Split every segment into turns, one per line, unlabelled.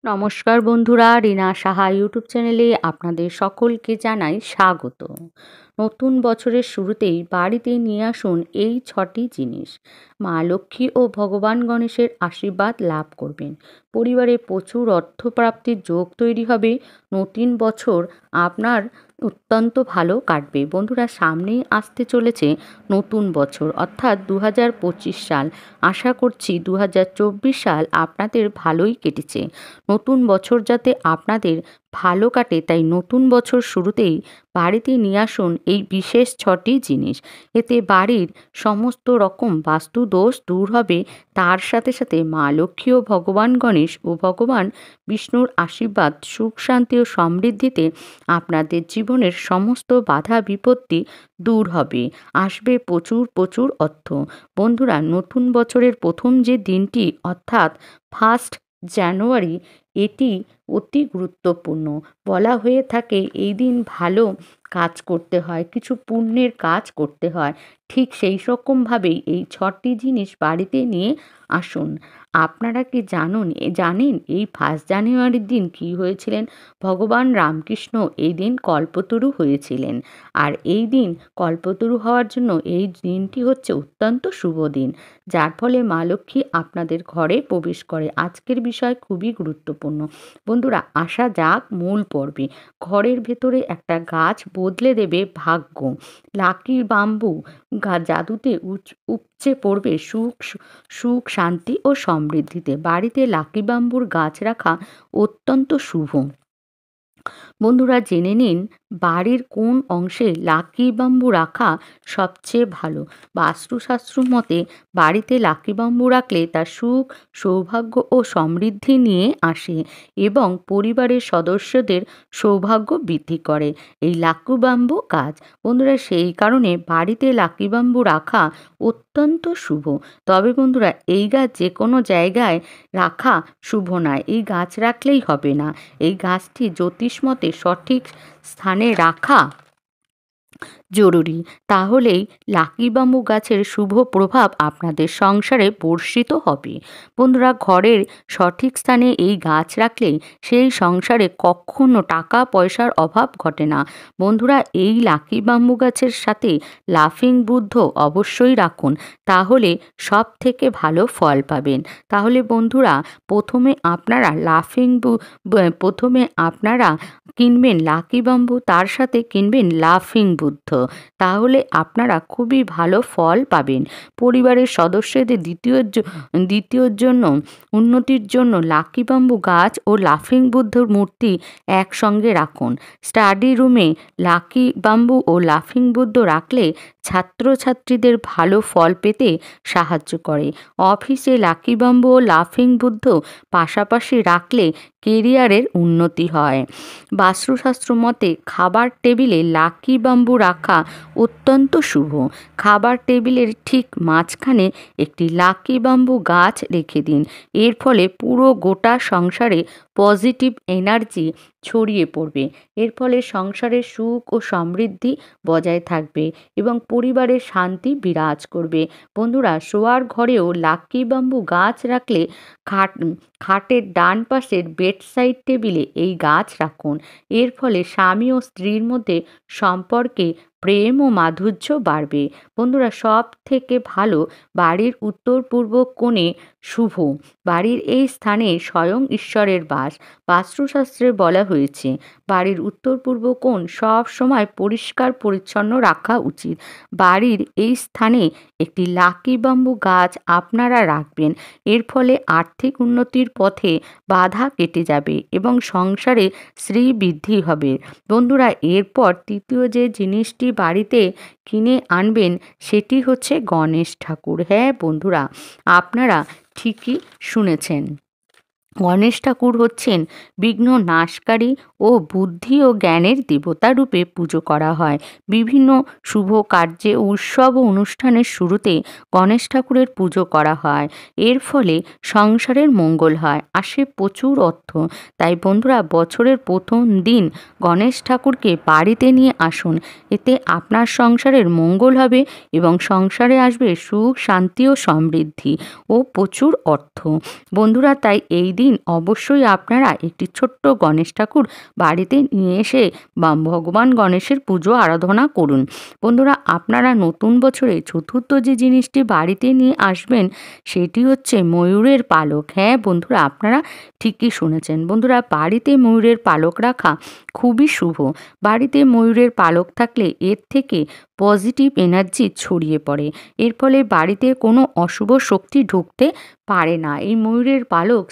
নমস্কার বন্ধুরা, রিনা সাহা ইউটিউব চ্যানেলে আপনাদের সকলকে জানাই স্বাগত। নতুন বছরের শুরুতেই বাড়িতে নিয়ে আসুন এই 6টি জিনিস। মা লক্ষ্মী ও ভগবান গণেশের আশীর্বাদ লাভ করবেন। পরিবারে প্রচুর অর্থপ্রাপ্তির যোগ তৈরি হবে। নতুন বছর আপনার অত্যন্ত ভালো কাটবে। বন্ধুরা, সামনেই আসতে চলেছে নতুন বছর অর্থাৎ 2025 সাল। আশা করছি 2024 সাল আপনাদের ভালোই কেটেছে। নতুন বছর যাতে আপনাদের ভালো কাটে, তাই নতুন বছর শুরুতেই বাড়িতে নিয়ে আসুন এই বিশেষ 6টি জিনিস। এতে বাড়ির সমস্ত রকম বাস্তু দোষ দূর হবে। তার সাথে সাথে মা লক্ষ্মী ও ভগবান গণেশ ও ভগবান বিষ্ণুর আশীর্বাদ, সুখ শান্তি ও সমৃদ্ধিতে আপনাদের জীবনের সমস্ত বাধা বিপত্তি দূর হবে। আসবে প্রচুর প্রচুর অর্থ। বন্ধুরা, নতুন বছরের প্রথম যে দিনটি অর্থাৎ 1 জানুয়ারি, এটি অতি গুরুত্বপূর্ণ। বলা হয়ে থাকে এই দিন ভালো কাজ করতে হয়, কিছু পুণ্যের কাজ করতে হয়। ঠিক সেই রকমভাবেই এই 6টি জিনিস বাড়িতে নিয়ে আসুন। আপনারা কি জানেন এই 1 জানুয়ারির দিন কী হয়েছিলেন? ভগবান রামকৃষ্ণ এই দিন কল্পতরু হয়েছিলেন। আর এই দিন কল্পতরু হওয়ার জন্য এই দিনটি হচ্ছে অত্যন্ত শুভ দিন, যার ফলে মা লক্ষ্মী আপনাদের ঘরে প্রবেশ করে। আজকের বিষয় খুবই গুরুত্বপূর্ণ। বন্ধুরা, আসা যাক মূল পর্বে। ঘরের ভেতরে একটা গাছ বদলে দেবে ভাগ্য। লাকি বাম্বু জাদুতে উপচে পড়বে সুখ শান্তি ও সমৃদ্ধিতে। বাড়িতে লাকি বাম্বুর গাছ রাখা অত্যন্ত শুভ। বন্ধুরা, জেনে নিন বাড়ির কোন অংশে লাকি বাম্বু রাখা সবচেয়ে ভালো। বাস্তুশাস্ত্র মতে বাড়িতে লাকি বাম্বু রাখলে তা সুখ, সৌভাগ্য ও সমৃদ্ধি নিয়ে আসে এবং পরিবারের সদস্যদের সৌভাগ্য বৃদ্ধি করে এই লাকি বাম্বু গাছ। বন্ধুরা, সেই কারণে বাড়িতে লাকি বাম্বু রাখা অত্যন্ত শুভ। তবে বন্ধুরা, এই গাছ যে কোনো জায়গায় রাখা শুভ নয়। এই গাছ রাখলেই হবে না। এই গাছটি জ্যোতিষ মতে সঠিক স্থানে রাখা জরুরি। তাহলেই লাকি বাম্বু গাছের শুভ প্রভাব আপনাদের সংসারে বর্ষিত হবে। বন্ধুরা, ঘরের সঠিক স্থানে এই গাছ রাখলে সেই সংসারে কখনো টাকা পয়সার অভাব ঘটে না। বন্ধুরা, এই লাকি বাম্বু গাছের সাথে লাফিং বুদ্ধ অবশ্যই রাখুন, তাহলে সব থেকে ভালো ফল পাবেন। তাহলে বন্ধুরা, প্রথমে আপনারা কিনবেন লাকি বাম্বু, তার সাথে কিনবেন লাফিং বুদ্ধ, তাহলে আপনারা খুবই ভালো ফল পাবেন। পরিবারের সদস্যদের দ্বিতীয়র জন্য উন্নতির জন্য লাকি বাম্বু গাছ ও লাফিং বুদ্ধর মূর্তি একসঙ্গে রাখুন। স্টাডি রুমে লাকি বাম্বু ও লাফিং বুদ্ধ রাখলে ছাত্রছাত্রীদের ভালো ফল পেতে সাহায্য করে। অফিসে লাকি বাম্বু ও লাফিং বুদ্ধ পাশাপাশি রাখলে কেরিয়ারের উন্নতি হয়। বাস্তুশাস্ত্র মতে খাবার টেবিলে লাকি বাম্বু রাখা অত্যন্ত শুভ। খাবার টেবিলের ঠিক মাঝখানে একটি লাকি বাম্বু গাছ রেখে দিন। এর ফলে পুরো গোটা সংসারে পজিটিভ এনার্জি ছড়িয়ে পড়বে। এর ফলে সংসারে সুখ ও সমৃদ্ধি বজায় থাকবে এবং পরিবারের শান্তি বিরাজ করবে। বন্ধুরা, শোয়ার ঘরেও লাকি বাম্বু গাছ রাখলে খাটের ডান পাশের বেডসাইড টেবিলে এই গাছ রাখুন। এর ফলে স্বামী ও স্ত্রীর মধ্যে সম্পর্কে প্রেম ও মাধুর্য বাড়বে। বন্ধুরা, সব থেকে ভালো বাড়ির উত্তর পূর্ব কোণে শুভ। বাড়ির এই স্থানে স্বয়ং ঈশ্বরের বাস। বাস্তুশাস্ত্রে বলা হয়েছে বাড়ির উত্তর পূর্ব কোণ সব সময় পরিষ্কার পরিচ্ছন্ন রাখা উচিত। বাড়ির এই স্থানে একটি লাকি বাম্বু গাছ আপনারা রাখবেন। এর ফলে আর্থিক উন্নতির পথে বাধা কেটে যাবে এবং সংসারে শ্রীবৃদ্ধি হবে। বন্ধুরা, এরপর তৃতীয় যে জিনিসটি বাড়িতে কিনে আনবেন সেটি হচ্ছে গণেশ ঠাকুর। হ্যাঁ বন্ধুরা, আপনারা ঠিকই শুনেছেন। গণেশ ঠাকুর হচ্ছেন বিঘ্ন নাশকারী ও বুদ্ধি ও জ্ঞানের দেবতা রূপে পুজো করা হয়। বিভিন্ন শুভ কার্যে, উৎসব ও অনুষ্ঠানের শুরুতে গণেশ ঠাকুরের পুজো করা হয়। এর ফলে সংসারের মঙ্গল হয়, আসে প্রচুর অর্থ। তাই বন্ধুরা, বছরের প্রথম দিন গণেশ ঠাকুরকে বাড়িতে নিয়ে আসুন। এতে আপনার সংসারের মঙ্গল হবে এবং সংসারে আসবে সুখ শান্তি ও সমৃদ্ধি ও প্রচুর অর্থ। বন্ধুরা, তাই এই দিন দিন অবশ্যই আপনারা একটি ছোট্ট গণেশ ঠাকুর বাড়িতে নিয়ে এসে বা ভগবান গণেশের পুজো আরাধনা করুন। বন্ধুরা, আপনারা নতুন বছরে চতুর্থ যে জিনিসটি বাড়িতে নিয়ে আসবেন সেটি হচ্ছে ময়ূরের পালক। হ্যাঁ বন্ধুরা, আপনারা ঠিকই শুনেছেন। বন্ধুরা, বাড়িতে ময়ূরের পালক রাখা খুবই শুভ। বাড়িতে ময়ূরের পালক থাকলে এর থেকে পজিটিভ এনার্জি ছড়িয়ে পড়ে। এর ফলে বাড়িতে কোনো অশুভ শক্তি ঢুকতে পারে না। এই ময়ূরের পালক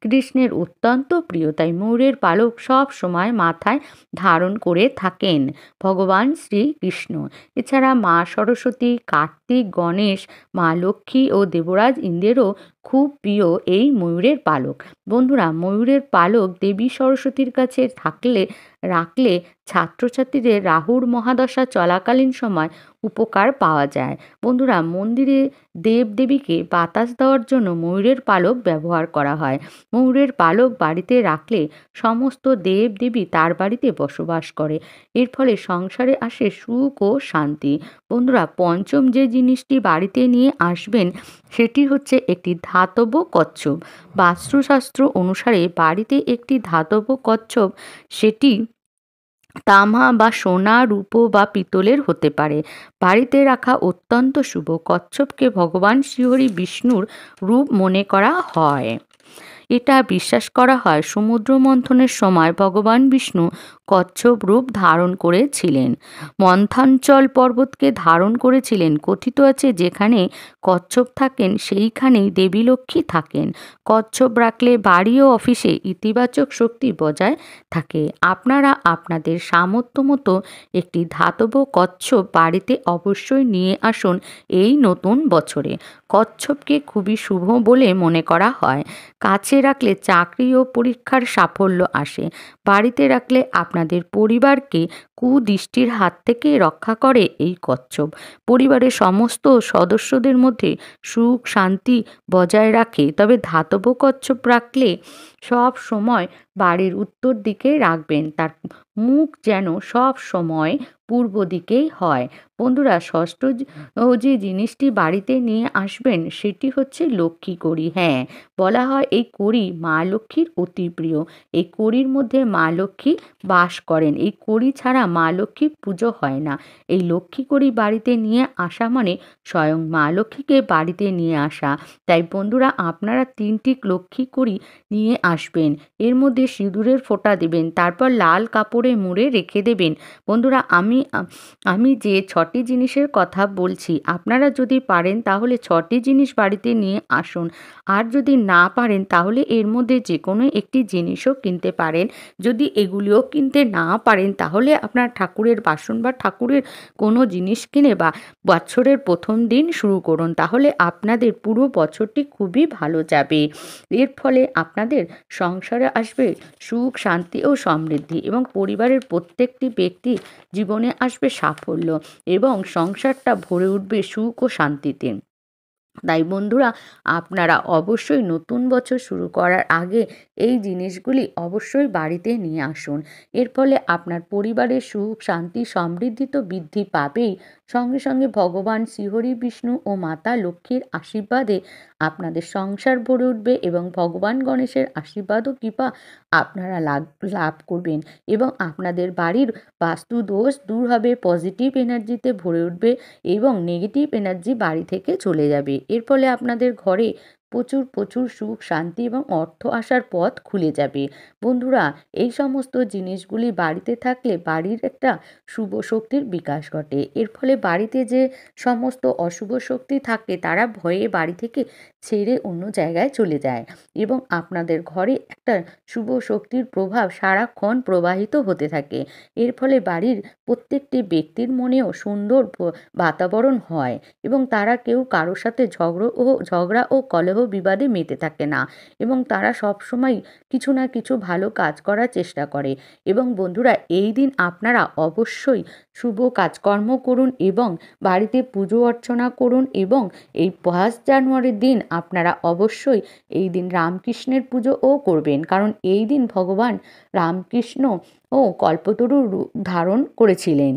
কৃষ্ণের অত্যন্ত প্রিয়, তাই ময়ূরের পালক সব সময় মাথায় ধারণ করে থাকেন ভগবান শ্রীকৃষ্ণ। এছাড়া মা সরস্বতী, কার্তিক, গণেশ, মা লক্ষ্মী ও দেবরাজ ইন্দ্রেরও খুব প্রিয় এই ময়ূরের পালক। বন্ধুরা, ময়ূরের পালক দেবী সরস্বতীর কাছে রাখলে ছাত্রছাত্রীদের রাহুর মহাদশা চলাকালীন সময় উপকার পাওয়া যায়। বন্ধুরা, মন্দিরে দেবদেবীকে বাতাস দেওয়ার জন্য ময়ূরের পালক ব্যবহার করা হয়। ময়ূরের পালক বাড়িতে রাখলে সমস্ত দেবদেবী তার বাড়িতে বসবাস করে। এর ফলে সংসারে আসে সুখ ও শান্তি। বন্ধুরা, পঞ্চম যে জিনিসটি বাড়িতে নিয়ে আসবেন সেটি হচ্ছে একটি ধাতব কচ্ছপ। বাস্তুশাস্ত্র অনুসারে বাড়িতে একটি ধাতব কচ্ছপ সেটি তামা বা সোনা, রূপো বা পিতলের হতে পারে। বাড়িতে রাখা অত্যন্ত শুভ। কচ্ছপকে ভগবান শ্রীহরি বিষ্ণুর রূপ মনে করা হয়। এটা বিশ্বাস করা হয় সমুদ্র মন্থনের সময় ভগবান বিষ্ণু কচ্ছপ রূপ ধারণ করেছিলেন। মন্থাঞ্চল পর্বতকে ধারণ করেছিলেন। কথিত আছে যেখানে কচ্ছপ থাকেন সেইখানেই দেবী লক্ষ্মী থাকেন। কচ্ছপ রাখলে বাড়ি ও অফিসে ইতিবাচক শক্তি বজায় থাকে। আপনারা আপনাদের সামর্থ্য মতো একটি ধাতব কচ্ছপ বাড়িতে অবশ্যই নিয়ে আসুন এই নতুন বছরে। কচ্ছপকে খুবই শুভ বলে মনে করা হয়। কাছে রাখলে চাকরি ও পরীক্ষার সাফল্য আসে। বাড়িতে রাখলে আপনাদের পরিবারকে কুদৃষ্টির হাত থেকে রক্ষা করে এই কচ্ছপ। পরিবারের সমস্ত সদস্যদের মধ্যে সুখ শান্তি বজায় রাখে। তবে ধাতব কচ্ছপ রাখলে সব সময় বাড়ির উত্তর দিকে রাখবেন। তার মুখ যেন সব সময় পূর্ব দিকেই হয়। বন্ধুরা, ষষ্ঠ যে জিনিসটি বাড়িতে নিয়ে আসবেন সেটি হচ্ছে লক্ষ্মী কড়ি। হ্যাঁ, বলা হয় এই কড়ি মা লক্ষ্মীর অতি প্রিয়। এই কড়ির মধ্যে মা লক্ষ্মী বাস করেন। এই কড়ি ছাড়া মা লক্ষ্মীর পুজো হয় না। এই লক্ষ্মী কড়ি বাড়িতে নিয়ে আসা মানে স্বয়ং মা লক্ষ্মীকে বাড়িতে নিয়ে আসা। তাই বন্ধুরা, আপনারা 3টি লক্ষ্মী কড়ি নিয়ে আসবেন। এর মধ্যে সিঁদুরের ফোঁটা দেবেন, তারপর লাল কাপড়ে মুড়ে রেখে দেবেন। বন্ধুরা, আমি যে 6টি জিনিসের কথা বলছি, আপনারা যদি পারেন তাহলে 6টি জিনিস বাড়িতে নিয়ে আসুন। আর যদি না পারেন তাহলে এর মধ্যে যে কোনো একটি জিনিসও কিনতে পারেন। যদি এগুলিও কিনতে না পারেন তাহলে আপনার ঠাকুরের বাসন বা ঠাকুরের কোনো জিনিস কিনে বা বছরের প্রথম দিন শুরু করুন। তাহলে আপনাদের পুরো বছরটি খুবই ভালো যাবে। এর ফলে আপনাদের সংসারে আসবে সুখ শান্তি ও সমৃদ্ধি এবং পরিবারের প্রত্যেকটি ব্যক্তি জীবনে আসবে সাফল্য এবং সংসারটা ভরে উঠবে সুখ ও শান্তিতে। তাই বন্ধুরা, আপনারা অবশ্যই নতুন বছর শুরু করার আগে এই জিনিসগুলি অবশ্যই বাড়িতে নিয়ে আসুন। এর ফলে আপনার পরিবারের সুখ শান্তি সমৃদ্ধি তো বৃদ্ধি পাবেই, সঙ্গে সঙ্গে ভগবান শ্রীহরি বিষ্ণু ও মাতা লক্ষ্মীর আশীর্বাদে আপনাদের সংসার ভরে উঠবে এবং ভগবান গণেশের আশীর্বাদ ও কৃপা আপনারা লাভ করবেন এবং আপনাদের বাড়ির বাস্তু দোষ দূর হবে, পজিটিভ এনার্জিতে ভরে উঠবে এবং নেগেটিভ এনার্জি বাড়ি থেকে চলে যাবে। এর ফলে আপনাদের ঘরে প্রচুর প্রচুর সুখ শান্তি এবং অর্থ আসার পথ খুলে যাবে। বন্ধুরা, এই সমস্ত জিনিসগুলি বাড়িতে থাকলে বাড়ির একটা শুভ শক্তির বিকাশ ঘটে। এর ফলে বাড়িতে যে সমস্ত অশুভ শক্তি থাকে তারা ভয়ে বাড়ি থেকে ছেড়ে অন্য জায়গায় চলে যায় এবং আপনাদের ঘরে একটা শুভ শক্তির প্রভাব সারাক্ষণ প্রবাহিত হতে থাকে। এর ফলে বাড়ির প্রত্যেকটি ব্যক্তির মনেও সুন্দর বাতাবরণ হয় এবং তারা কেউ কারোর সাথে ঝগড়া ও কলহ বিবাদে মেতে থাকে না এবং তারা সবসময় কিছু না কিছু ভালো কাজ করার চেষ্টা করে। এবং বন্ধুরা, এই দিন আপনারা অবশ্যই শুভ কাজকর্ম করুন এবং বাড়িতে পুজো অর্চনা করুন এবং এই 1 জানুয়ারির দিন আপনারা অবশ্যই এই দিন রামকৃষ্ণের পুজোও করবেন, কারণ এই দিন ভগবান রামকৃষ্ণ ও কল্পতরু ধারণ করেছিলেন।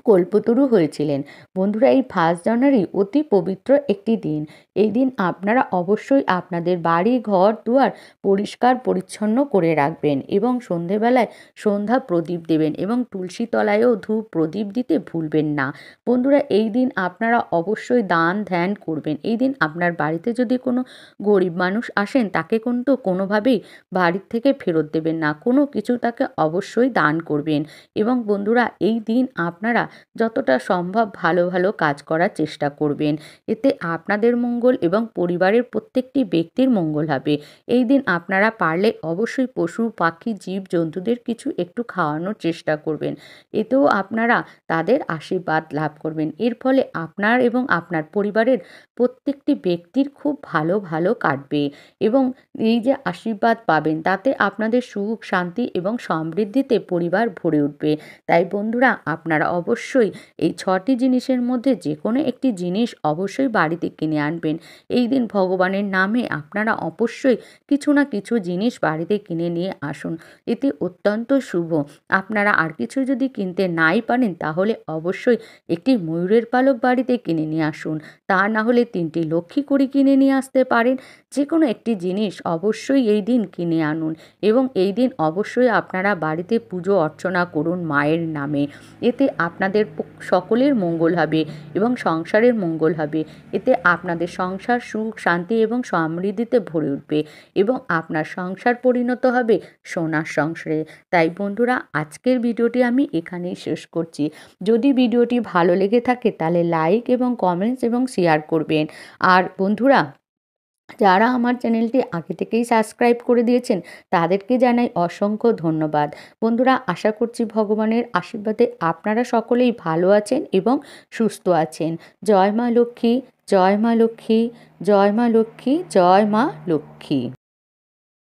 কল্পতরু হয়েছিলেন। বন্ধুরা, এই 1 জানুয়ারি অতি পবিত্র একটি দিন। এই দিন আপনারা অবশ্যই আপনাদের বাড়ি ঘর দুয়ার পরিষ্কার পরিচ্ছন্ন করে রাখবেন এবং সন্ধেবেলায় সন্ধ্যা প্রদীপ দেবেন এবং তুলসী তলায়ও ধূপ প্রদীপ দিতে ভুলবেন না। বন্ধুরা, এই দিন আপনারা অবশ্যই দান ধ্যান করবেন। এই দিন আপনার বাড়িতে যদি কোনো গরিব মানুষ আসেন তাকে কিন্তু কোনোভাবেই বাড়ির থেকে ফেরত দেবেন না, কোনো কিছু তাকে অবশ্যই দান করবেন। এবং বন্ধুরা, এই দিন আপনারা যতটা সম্ভব ভালো ভালো কাজ করার চেষ্টা করবেন। এতে আপনাদের মঙ্গল এবং পরিবারের প্রত্যেকটি ব্যক্তির মঙ্গল হবে। এই দিন আপনারা পারলে অবশ্যই পশু পাখি জীব জন্তুদের কিছু একটু খাওয়ানোর চেষ্টা করবেন। এতেও আপনারা তাদের আশীর্বাদ লাভ করবেন। এর ফলে আপনার এবং আপনার পরিবারের প্রত্যেকটি ব্যক্তির খুব ভালো ভালো কাটবে এবং এই যে আশীর্বাদ পাবেন তাতে আপনাদের সুখ শান্তি এবং সমৃদ্ধিতে পরিবার ভরে উঠবে। তাই বন্ধুরা, আপনারা অবশ্যই এই 6টি জিনিসের মধ্যে যে কোনো একটি জিনিস অবশ্যই বাড়িতে কিনে আনবেন। এই দিন ভগবানের নামে আপনারা অবশ্যই কিছু না কিছু জিনিস বাড়িতে কিনে নিয়ে আসুন। এটি অত্যন্ত শুভ। আপনারা আর কিছু যদি কিনতে নাই পারেন তাহলে অবশ্যই একটি ময়ূরের পালক বাড়িতে কিনে নিয়ে আসুন। তা না হলে 3টি লক্ষ্মী কুড়ি কিনে নিয়ে আসতে পারেন। যে কোনো একটি জিনিস অবশ্যই এই দিন কিনে আনুন এবং এই দিন অবশ্যই আপনারা বাড়িতে পুজো অর্চনা করুন মায়ের নামে। এতে আপনাদের সকলের মঙ্গল হবে এবং সংসারের মঙ্গল হবে। এতে আপনাদের সংসার সুখ শান্তি এবং সমৃদ্ধিতে ভরে উঠবে এবং আপনার সংসার পরিণত হবে সোনার সংসারে। তাই বন্ধুরা, আজকের ভিডিওটি আমি এখানেই শেষ করছি। যদি ভিডিওটি ভালো লেগে থাকে তাহলে লাইক এবং কমেন্টস এবং শেয়ার করবেন। আর বন্ধুরা, যারা আমার চ্যানেলটি আগে থেকেই সাবস্ক্রাইব করে দিয়েছেন তাদেরকে জানাই অসংখ্য ধন্যবাদ। বন্ধুরা, আশা করছি ভগবানের আশীর্বাদে আপনারা সকলেই ভালো আছেন এবং সুস্থ আছেন। জয় মা লক্ষ্মী, জয় মা লক্ষ্মী, জয় মা লক্ষ্মী, জয় মা লক্ষ্মী।